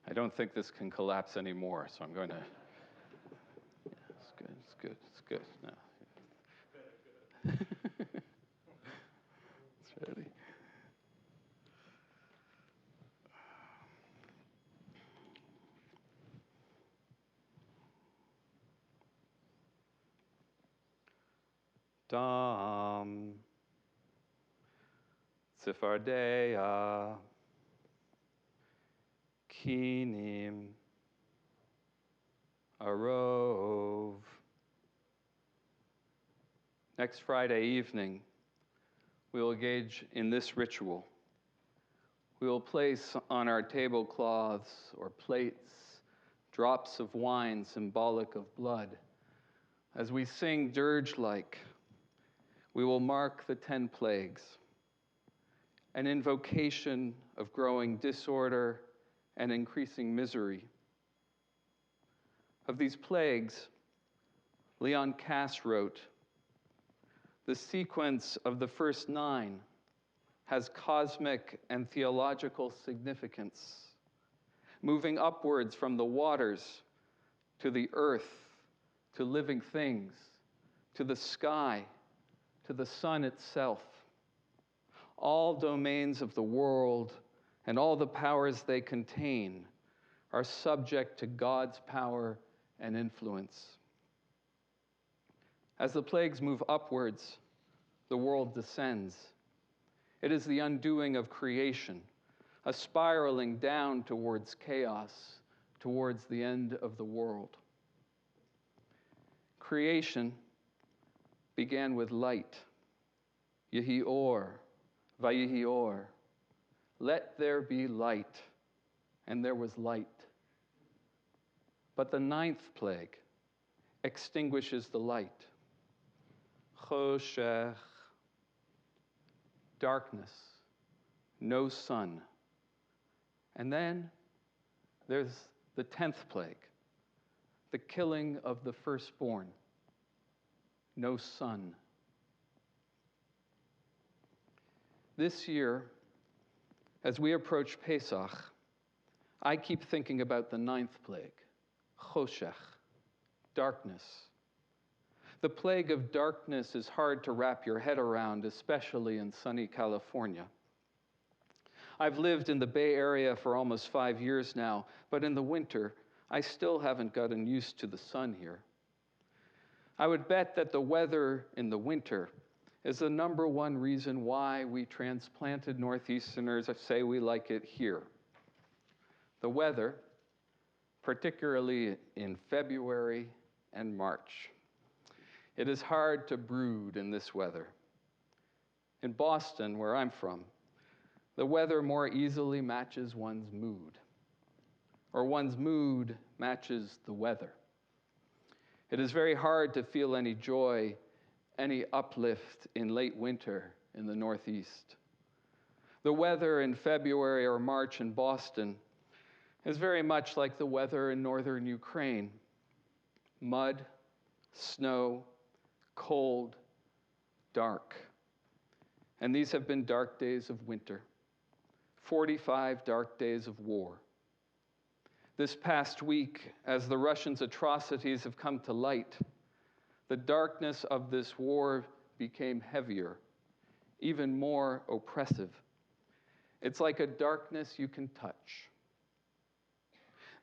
I don't think this can collapse anymore, so I'm going to... Yeah, it's good, it's good, it's good. No. It's ready. Dam, Tzifardea, Kinim, Arov. Next Friday evening, we will engage in this ritual. We will place on our tablecloths or plates drops of wine symbolic of blood. As we sing dirge-like, we will mark the 10 plagues, an invocation of growing disorder and increasing misery. Of these plagues, Leon Cass wrote, "The sequence of the first 9 has cosmic and theological significance, moving upwards from the waters to the earth, to living things, to the sky, to the sun itself. All domains of the world and all the powers they contain are subject to God's power and influence. As the plagues move upwards, the world descends. It is the undoing of creation, a spiraling down towards chaos, towards the end of the world. Creation began with light. Yehi or, vayihi or. Let there be light, and there was light. But the 9th plague extinguishes the light. Choshech, darkness, no sun. And then there's the 10th plague, the killing of the firstborn, no sun. This year, as we approach Pesach, I keep thinking about the 9th plague, Choshech, darkness. The plague of darkness is hard to wrap your head around, especially in sunny California. I've lived in the Bay Area for almost 5 years now, but in the winter, I still haven't gotten used to the sun here. I would bet that the weather in the winter is the number one reason why we transplanted Northeasterners say we like it here. The weather, particularly in February and March. It is hard to brood in this weather. In Boston, where I'm from, the weather more easily matches one's mood, or one's mood matches the weather. It is very hard to feel any joy, any uplift in late winter in the Northeast. The weather in February or March in Boston is very much like the weather in northern Ukraine. Mud, snow, cold, dark. And these have been dark days of winter, 45 dark days of war. This past week, as the Russians' atrocities have come to light, the darkness of this war became heavier, even more oppressive. It's like a darkness you can touch.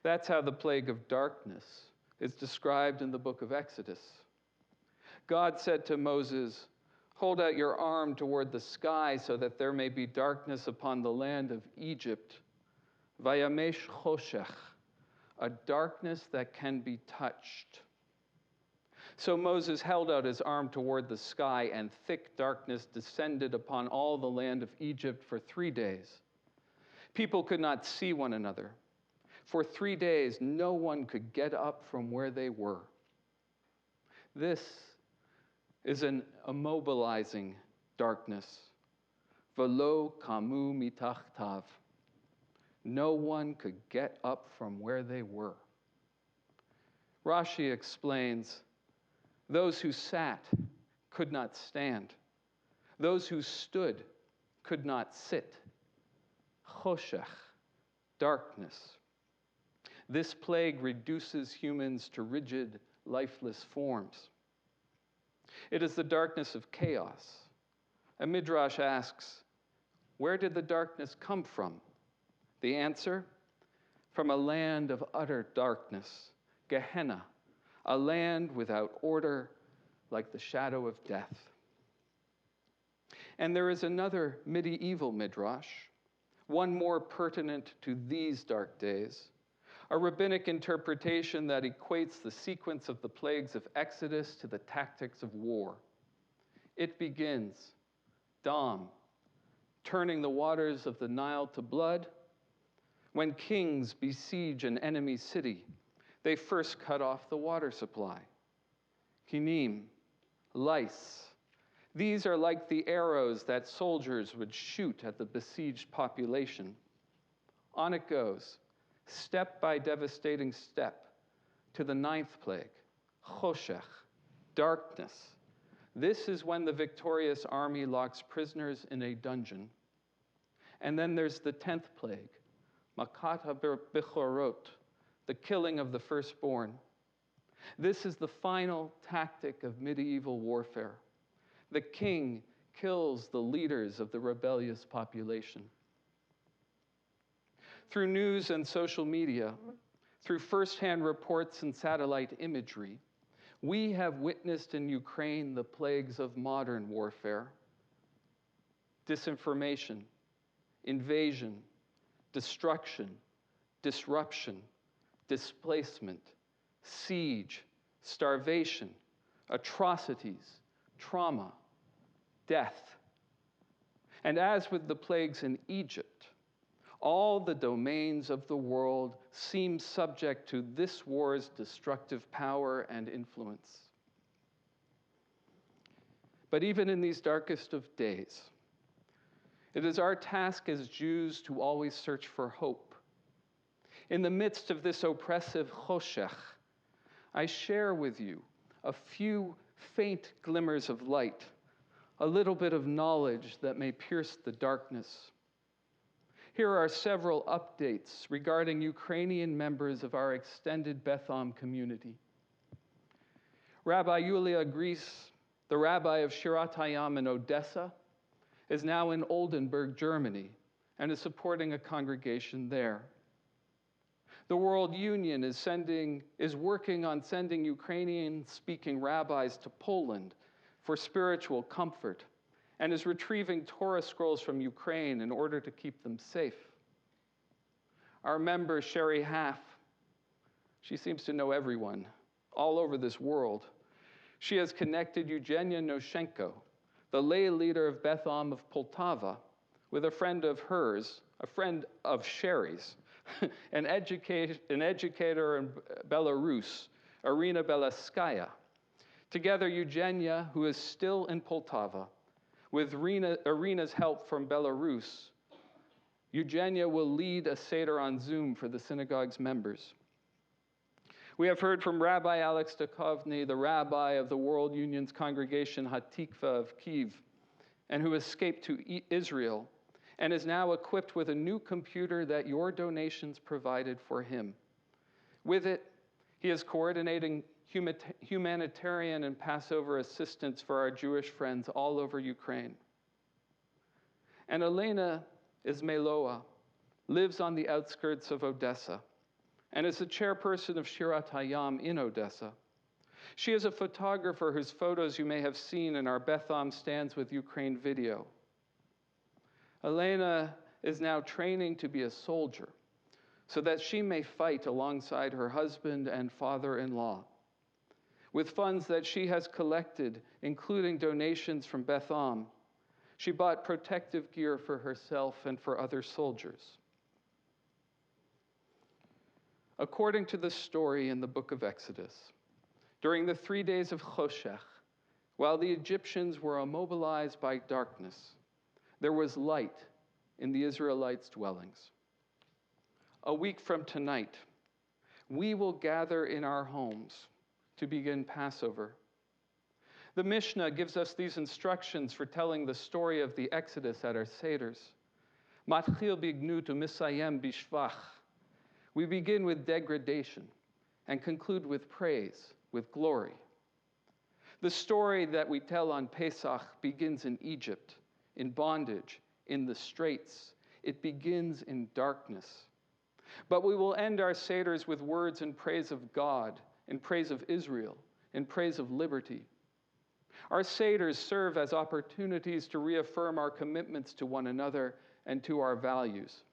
That's how the plague of darkness is described in the book of Exodus. God said to Moses, "Hold out your arm toward the sky so that there may be darkness upon the land of Egypt. Vayamesh choshech, a darkness that can be touched." So Moses held out his arm toward the sky, and thick darkness descended upon all the land of Egypt for 3 days. People could not see one another. For 3 days, no one could get up from where they were. This is an immobilizing darkness. Velo kamu mitachtav. No one could get up from where they were. Rashi explains, those who sat could not stand. Those who stood could not sit. Choshech, darkness. This plague reduces humans to rigid, lifeless forms. It is the darkness of chaos. A midrash asks, where did the darkness come from? The answer, from a land of utter darkness, Gehenna, a land without order, like the shadow of death. And there is another medieval midrash, one more pertinent to these dark days, a rabbinic interpretation that equates the sequence of the plagues of Exodus to the tactics of war. It begins, Dam, turning the waters of the Nile to blood. When kings besiege an enemy city, they first cut off the water supply. Kinim, lice. These are like the arrows that soldiers would shoot at the besieged population. On it goes, step by devastating step, to the 9th plague, choshech, darkness. This is when the victorious army locks prisoners in a dungeon. And then there's the 10th plague, makat ha-bechorot, the killing of the firstborn. This is the final tactic of medieval warfare. The king kills the leaders of the rebellious population. Through news and social media, through firsthand reports and satellite imagery, we have witnessed in Ukraine the plagues of modern warfare: disinformation, invasion, destruction, disruption, displacement, siege, starvation, atrocities, trauma, death. And as with the plagues in Egypt, all the domains of the world seem subject to this war's destructive power and influence. But even in these darkest of days, it is our task as Jews to always search for hope. In the midst of this oppressive choshech, I share with you a few faint glimmers of light, a little bit of knowledge that may pierce the darkness. Here are several updates regarding Ukrainian members of our extended Beth Am community. Rabbi Yulia Gris, the rabbi of Shirat Hayam in Odessa, is now in Oldenburg, Germany, and is supporting a congregation there. The World Union is working on sending Ukrainian-speaking rabbis to Poland for spiritual comfort, and is retrieving Torah scrolls from Ukraine in order to keep them safe. Our member, Sherry Haff, she seems to know everyone all over this world. She has connected Eugenia Noshenko, the lay leader of Beth Am of Poltava, with a friend of hers, a friend of Sherry's, an educator in Belarus, Irina Belaskaya. Together, Eugenia, who is still in Poltava, with Irina's help from Belarus, Eugenia will lead a Seder on Zoom for the synagogue's members. We have heard from Rabbi Alex Duchovny, the rabbi of the World Union's congregation Hatikva of Kyiv, and who escaped to Israel and is now equipped with a new computer that your donations provided for him. With it, he is coordinating humanitarian and Passover assistance for our Jewish friends all over Ukraine. And Elena Izmailowa lives on the outskirts of Odessa and is the chairperson of Shirat Hayam in Odessa. She is a photographer whose photos you may have seen in our Beth Am Stands with Ukraine video. Elena is now training to be a soldier so that she may fight alongside her husband and father-in-law. With funds that she has collected, including donations from Beth Am, she bought protective gear for herself and for other soldiers. According to the story in the book of Exodus, during the 3 days of Choshech, while the Egyptians were immobilized by darkness, there was light in the Israelites' dwellings. A week from tonight, we will gather in our homes to begin Passover. The Mishnah gives us these instructions for telling the story of the Exodus at our Seders. Matchil bignu to misayem bishvach. We begin with degradation and conclude with praise, with glory. The story that we tell on Pesach begins in Egypt, in bondage, in the straits. It begins in darkness. But we will end our seders with words in praise of God, in praise of Israel, in praise of liberty. Our seders serve as opportunities to reaffirm our commitments to one another and to our values.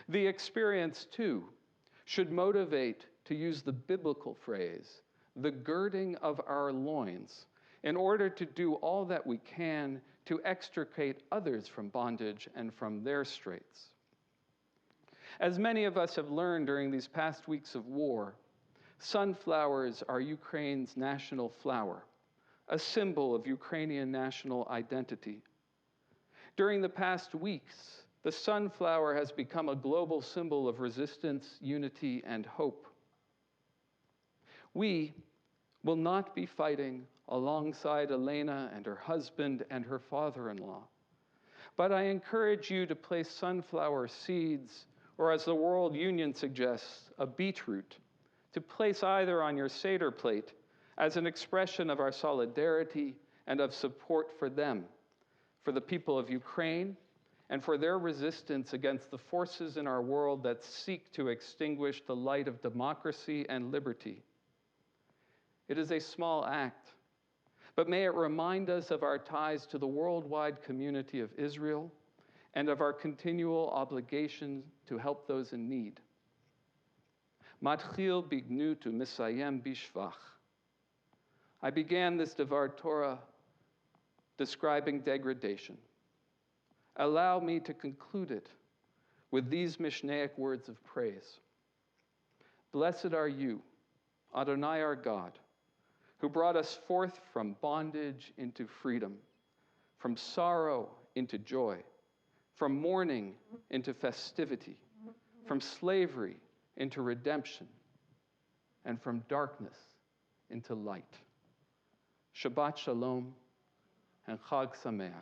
The experience, too, should motivate, to use the biblical phrase, the girding of our loins, in order to do all that we can to extricate others from bondage and from their straits. As many of us have learned during these past weeks of war, sunflowers are Ukraine's national flower, a symbol of Ukrainian national identity. During the past weeks, the sunflower has become a global symbol of resistance, unity, and hope. We will not be fighting alongside Elena and her husband and her father-in-law, but I encourage you to place sunflower seeds, or as the World Union suggests, a beetroot, to place either on your Seder plate as an expression of our solidarity and of support for them, for the people of Ukraine, and for their resistance against the forces in our world that seek to extinguish the light of democracy and liberty. It is a small act, but may it remind us of our ties to the worldwide community of Israel and of our continual obligation to help those in need. Matchil bignut u'misayem bishvach. I began this Devar Torah describing degradation. Allow me to conclude it with these Mishnaic words of praise. Blessed are you, Adonai our God, who brought us forth from bondage into freedom, from sorrow into joy, from mourning into festivity, from slavery into redemption, and from darkness into light. Shabbat Shalom and Chag Sameach.